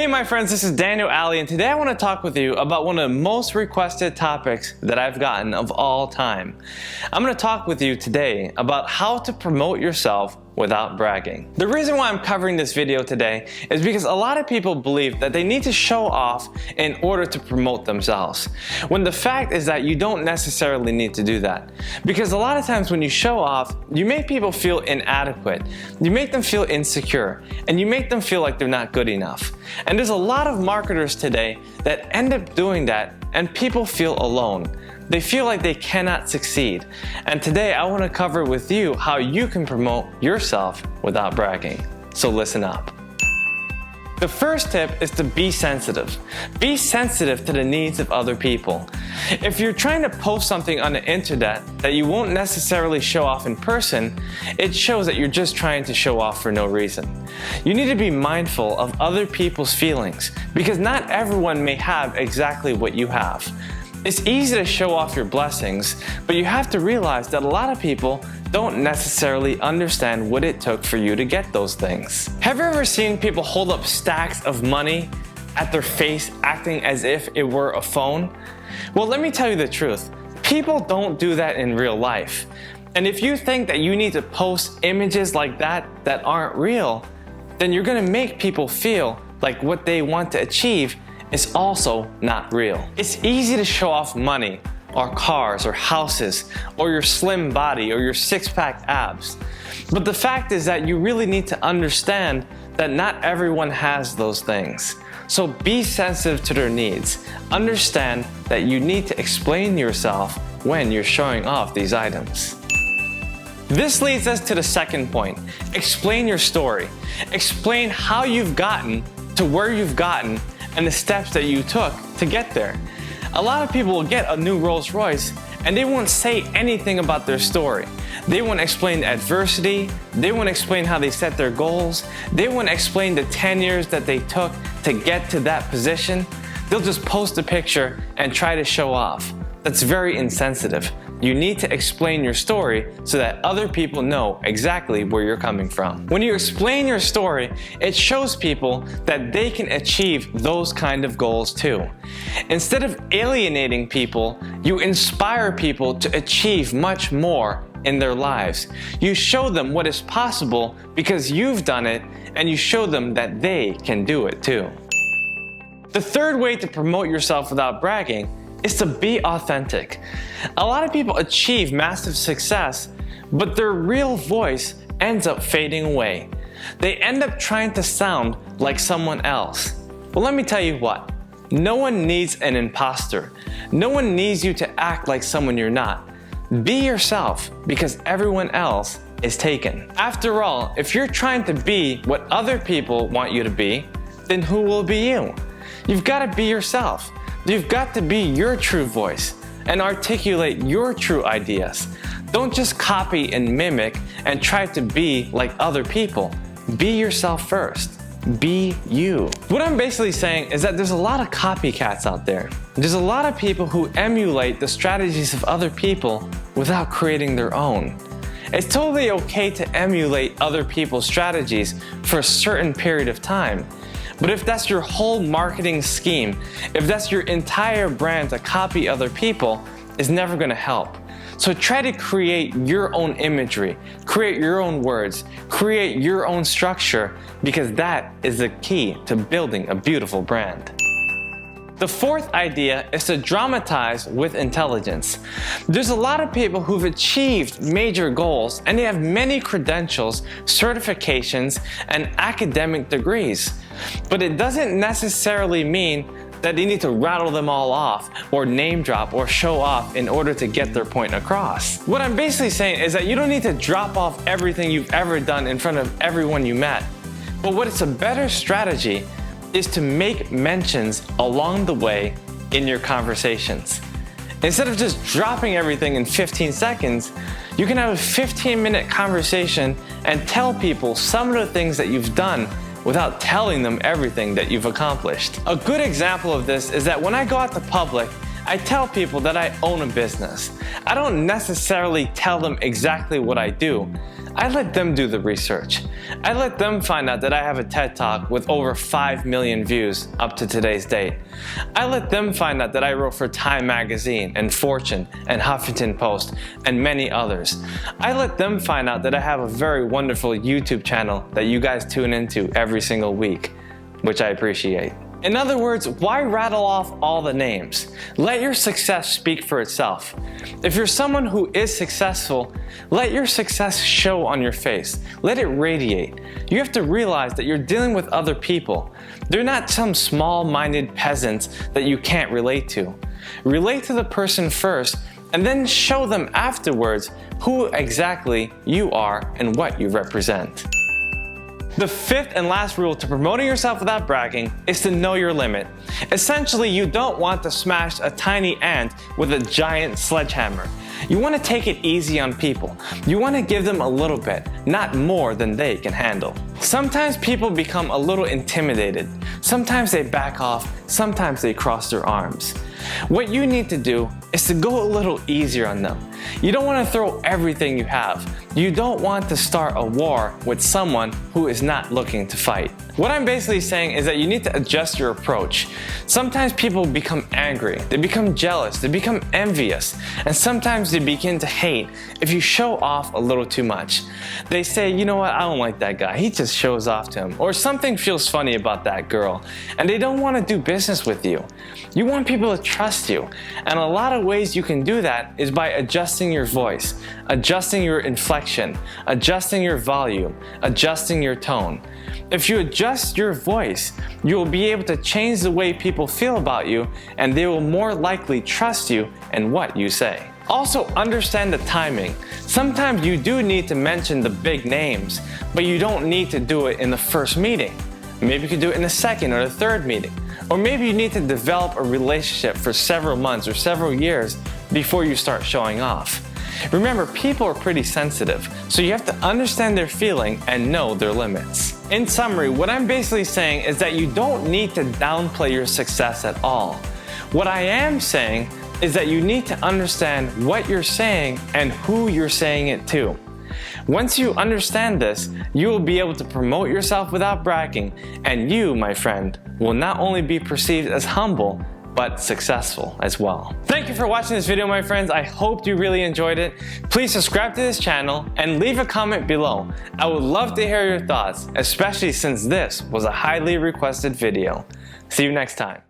Hey my friends, this is Daniel Aldie, and today I want to talk with you about one of the most requested topics that I've gotten of all time. I'm going to talk with you today about how to promote yourself without bragging. The reason why I'm covering this video today is because a lot of people believe that they need to show off in order to promote themselves, when the fact is that you don't necessarily need to do that. Because a lot of times when you show off, you make people feel inadequate, you make them feel insecure, and you make them feel like they're not good enough. And there's a lot of marketers today that end up doing that, and people feel alone. They feel like they cannot succeed. And today I want to cover with you how you can promote yourself without bragging. So listen up. The first tip is to be sensitive. Be sensitive to the needs of other people. If you're trying to post something on the internet that you won't necessarily show off in person, it shows that you're just trying to show off for no reason. You need to be mindful of other people's feelings, because not everyone may have exactly what you have. It's easy to show off your blessings, but you have to realize that a lot of people don't necessarily understand what it took for you to get those things. Have you ever seen people hold up stacks of money at their face acting as if it were a phone? Well, let me tell you the truth. People don't do that in real life. And if you think that you need to post images like that aren't real, then you're gonna make people feel like what they want to achieve is also not real. It's easy to show off money, or cars, or houses, or your slim body, or your six-pack abs. But the fact is that you really need to understand that not everyone has those things. So be sensitive to their needs. Understand that you need to explain yourself when you're showing off these items. This leads us to the second point. Explain your story. Explain how you've gotten to where you've gotten and the steps that you took to get there. A lot of people will get a new Rolls Royce and they won't say anything about their story. They won't explain the adversity, they won't explain how they set their goals, they won't explain the 10 years that they took to get to that position. They'll just post a picture and try to show off. That's very insensitive. You need to explain your story so that other people know exactly where you're coming from. When you explain your story, it shows people that they can achieve those kind of goals too. Instead of alienating people, you inspire people to achieve much more in their lives. You show them what is possible because you've done it, and you show them that they can do it too. The third way to promote yourself without bragging is to be authentic. A lot of people achieve massive success, but their real voice ends up fading away. They end up trying to sound like someone else. Well, let me tell you what. No one needs an imposter. No one needs you to act like someone you're not. Be yourself, because everyone else is taken. After all, if you're trying to be what other people want you to be, then who will be you? You've got to be yourself. You've got to be your true voice and articulate your true ideas. Don't just copy and mimic and try to be like other people. Be yourself first. Be you. What I'm basically saying is that there's a lot of copycats out there. There's a lot of people who emulate the strategies of other people without creating their own. It's totally okay to emulate other people's strategies for a certain period of time. But if that's your whole marketing scheme, if that's your entire brand to copy other people, it's never going to help. So try to create your own imagery, create your own words, create your own structure, because that is the key to building a beautiful brand. The fourth idea is to dramatize with intelligence. There's a lot of people who've achieved major goals and they have many credentials, certifications, and academic degrees. But it doesn't necessarily mean that they need to rattle them all off or name drop or show off in order to get their point across. What I'm basically saying is that you don't need to drop off everything you've ever done in front of everyone you met. But what is a better strategy is to make mentions along the way in your conversations. Instead of just dropping everything in 15 seconds, you can have a 15-minute conversation and tell people some of the things that you've done without telling them everything that you've accomplished. A good example of this is that when I go out to public, I tell people that I own a business. I don't necessarily tell them exactly what I do. I let them do the research. I let them find out that I have a TED Talk with over 5 million views up to today's date. I let them find out that I wrote for Time Magazine and Fortune and Huffington Post and many others. I let them find out that I have a very wonderful YouTube channel that you guys tune into every single week, which I appreciate. In other words, why rattle off all the names? Let your success speak for itself. If you're someone who is successful, let your success show on your face. Let it radiate. You have to realize that you're dealing with other people. They're not some small-minded peasants that you can't relate to. Relate to the person first, and then show them afterwards who exactly you are and what you represent. The fifth and last rule to promoting yourself without bragging is to know your limit. Essentially, you don't want to smash a tiny ant with a giant sledgehammer. You want to take it easy on people. You want to give them a little bit, not more than they can handle. Sometimes people become a little intimidated. Sometimes they back off. Sometimes they cross their arms. What you need to do is to go a little easier on them. You don't want to throw everything you have. You don't want to start a war with someone who is not looking to fight. What I'm basically saying is that you need to adjust your approach. Sometimes people become angry, they become jealous, they become envious, and sometimes they begin to hate if you show off a little too much. They say, you know what, I don't like that guy, he just shows off to him, or something feels funny about that girl, and they don't want to do business with you. You want people to trust you, and a lot of ways you can do that is by adjusting your voice, adjusting your inflection, adjusting your volume, adjusting your tone. If you adjust your voice, you will be able to change the way people feel about you, and they will more likely trust you and what you say. Also, understand the timing. Sometimes you do need to mention the big names, but you don't need to do it in the first meeting. Maybe you could do it in the second or the third meeting. Or maybe you need to develop a relationship for several months or several years before you start showing off. Remember, people are pretty sensitive, so you have to understand their feeling and know their limits. In summary, what I'm basically saying is that you don't need to downplay your success at all. What I am saying is that you need to understand what you're saying and who you're saying it to. Once you understand this, you will be able to promote yourself without bragging, and you, my friend, will not only be perceived as humble, but successful as well. Thank you for watching this video, my friends. I hope you really enjoyed it. Please subscribe to this channel and leave a comment below. I would love to hear your thoughts, especially since this was a highly requested video. See you next time.